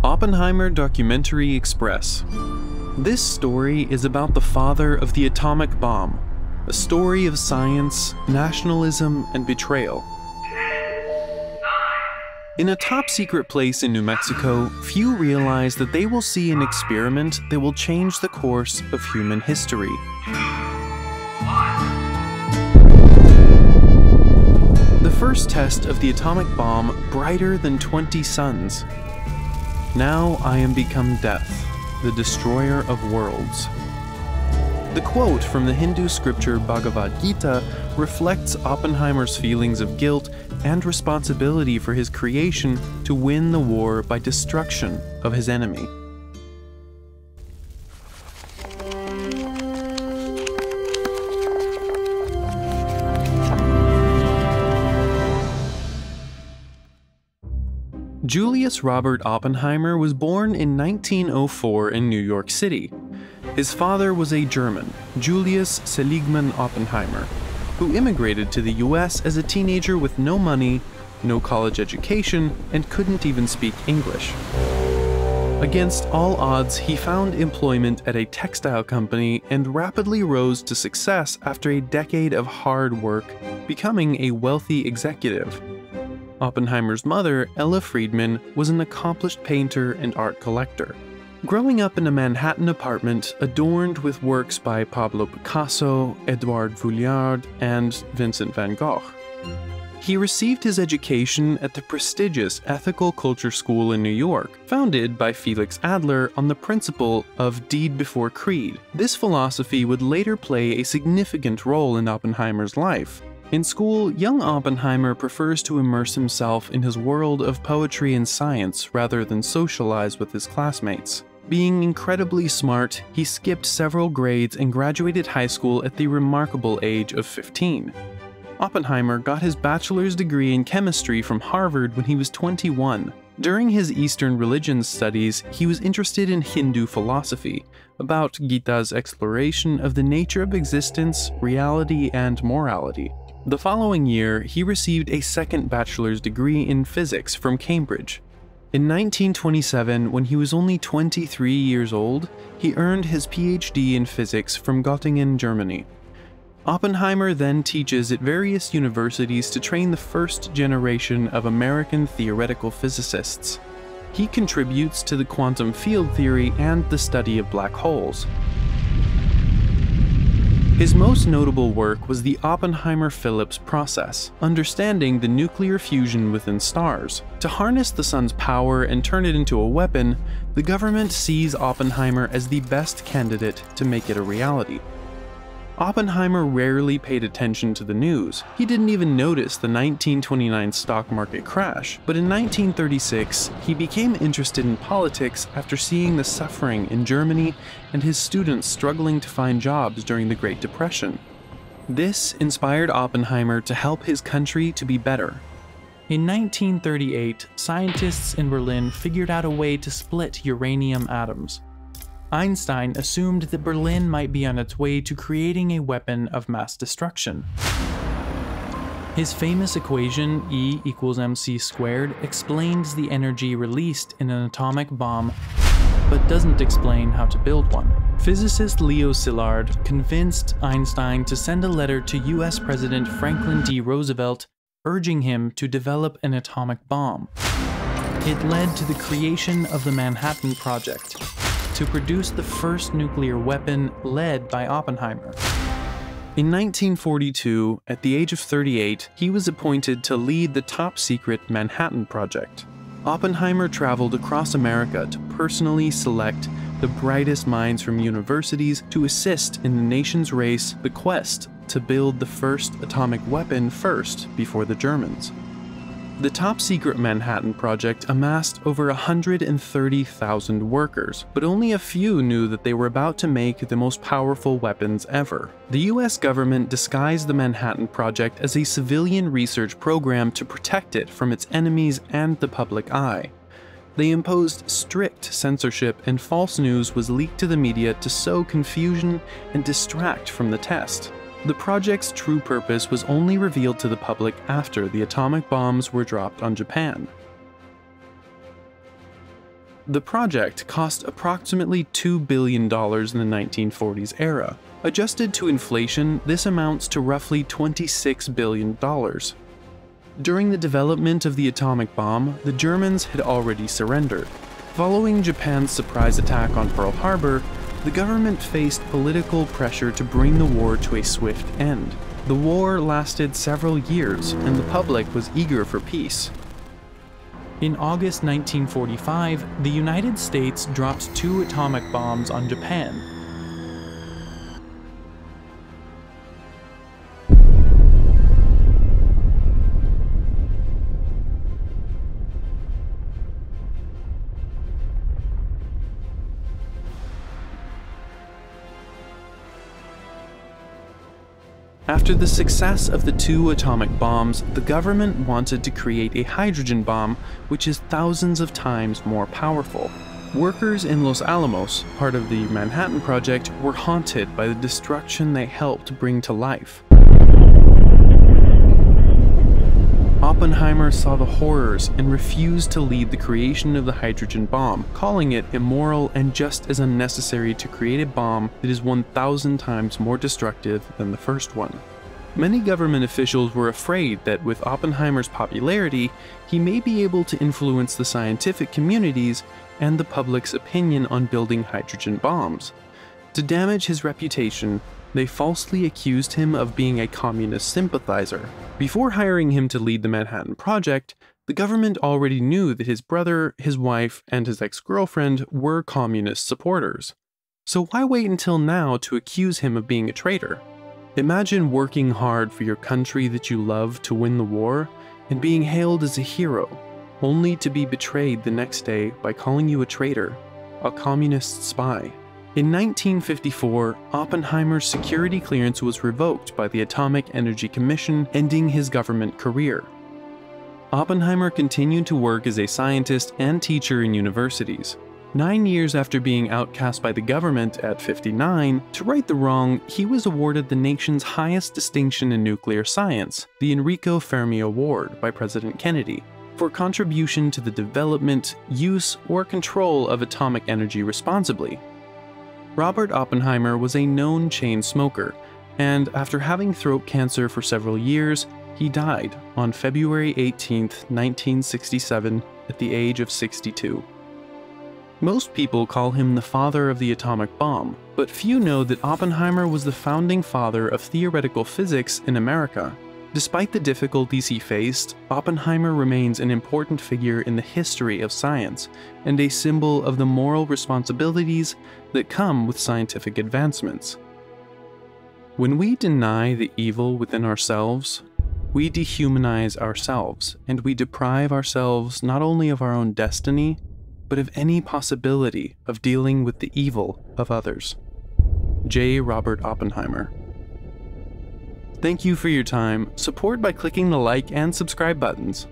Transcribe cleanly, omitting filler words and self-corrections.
Oppenheimer Documentary Express. This story is about the father of the atomic bomb, a story of science, nationalism, and betrayal. In a top-secret place in New Mexico, few realize that they will see an experiment that will change the course of human history. The first test of the atomic bomb, brighter than 20 suns. Now I am become death, the destroyer of worlds. The quote from the Hindu scripture Bhagavad Gita reflects Oppenheimer's feelings of guilt and responsibility for his creation to win the war by destruction of his enemy. Julius Robert Oppenheimer was born in 1904 in New York City. His father was a German, Julius Seligman Oppenheimer, who immigrated to the US as a teenager with no money, no college education, and couldn't even speak English. Against all odds, he found employment at a textile company and rapidly rose to success after a decade of hard work, becoming a wealthy executive. Oppenheimer's mother, Ella Friedman, was an accomplished painter and art collector. Growing up in a Manhattan apartment adorned with works by Pablo Picasso, Edouard Vuillard, and Vincent van Gogh, he received his education at the prestigious Ethical Culture School in New York, founded by Felix Adler on the principle of deed before creed. This philosophy would later play a significant role in Oppenheimer's life. In school, young Oppenheimer prefers to immerse himself in his world of poetry and science rather than socialize with his classmates. Being incredibly smart, he skipped several grades and graduated high school at the remarkable age of 15. Oppenheimer got his bachelor's degree in chemistry from Harvard when he was 21. During his Eastern religions studies, he was interested in Hindu philosophy, about Gita's exploration of the nature of existence, reality, and morality. The following year, he received a second bachelor's degree in physics from Cambridge. In 1927, when he was only 23 years old, he earned his PhD in physics from Göttingen, Germany. Oppenheimer then teaches at various universities to train the first generation of American theoretical physicists. He contributes to the quantum field theory and the study of black holes. His most notable work was the Oppenheimer-Phillips process, understanding the nuclear fusion within stars. To harness the sun's power and turn it into a weapon, the government sees Oppenheimer as the best candidate to make it a reality. Oppenheimer rarely paid attention to the news. He didn't even notice the 1929 stock market crash, but in 1936, he became interested in politics after seeing the suffering in Germany and his students struggling to find jobs during the Great Depression. This inspired Oppenheimer to help his country to be better. In 1938, scientists in Berlin figured out a way to split uranium atoms. Einstein assumed that Berlin might be on its way to creating a weapon of mass destruction. His famous equation, E equals mc squared, explains the energy released in an atomic bomb, but doesn't explain how to build one. Physicist Leo Szilard convinced Einstein to send a letter to US President Franklin D. Roosevelt urging him to develop an atomic bomb. It led to the creation of the Manhattan Project, to produce the first nuclear weapon led by Oppenheimer. In 1942, at the age of 38, he was appointed to lead the top-secret Manhattan Project. Oppenheimer traveled across America to personally select the brightest minds from universities to assist in the nation's race, the quest to build the first atomic weapon first before the Germans. The top-secret Manhattan Project amassed over 130,000 workers, but only a few knew that they were about to make the most powerful weapons ever. The US government disguised the Manhattan Project as a civilian research program to protect it from its enemies and the public eye. They imposed strict censorship, and false news was leaked to the media to sow confusion and distract from the test. The project's true purpose was only revealed to the public after the atomic bombs were dropped on Japan. The project cost approximately $2 billion in the 1940s era. Adjusted to inflation, this amounts to roughly $26 billion. During the development of the atomic bomb, the Germans had already surrendered. Following Japan's surprise attack on Pearl Harbor, the government faced political pressure to bring the war to a swift end. The war lasted several years, and the public was eager for peace. In August 1945, the United States dropped 2 atomic bombs on Japan. After the success of the 2 atomic bombs, the government wanted to create a hydrogen bomb, which is thousands of times more powerful. Workers in Los Alamos, part of the Manhattan Project, were haunted by the destruction they helped bring to life. Oppenheimer saw the horrors and refused to lead the creation of the hydrogen bomb, calling it immoral and just as unnecessary to create a bomb that is 1,000 times more destructive than the first one. Many government officials were afraid that with Oppenheimer's popularity, he may be able to influence the scientific communities and the public's opinion on building hydrogen bombs. To damage his reputation, they falsely accused him of being a communist sympathizer. Before hiring him to lead the Manhattan Project, the government already knew that his brother, his wife, and his ex-girlfriend were communist supporters. So why wait until now to accuse him of being a traitor? Imagine working hard for your country that you love to win the war, and being hailed as a hero, only to be betrayed the next day by calling you a traitor, a communist spy. In 1954, Oppenheimer's security clearance was revoked by the Atomic Energy Commission, ending his government career. Oppenheimer continued to work as a scientist and teacher in universities. 9 years after being outcast by the government at 59, to right the wrong, he was awarded the nation's highest distinction in nuclear science, the Enrico Fermi Award by President Kennedy, for contribution to the development, use, or control of atomic energy responsibly. Robert Oppenheimer was a known chain smoker, and after having throat cancer for several years, he died on February 18, 1967, at the age of 62. Most people call him the father of the atomic bomb, but few know that Oppenheimer was the founding father of theoretical physics in America. Despite the difficulties he faced, Oppenheimer remains an important figure in the history of science, and a symbol of the moral responsibilities that come with scientific advancements. When we deny the evil within ourselves, we dehumanize ourselves, and we deprive ourselves not only of our own destiny, but of any possibility of dealing with the evil of others. J. Robert Oppenheimer. Thank you for your time. Support by clicking the like and subscribe buttons.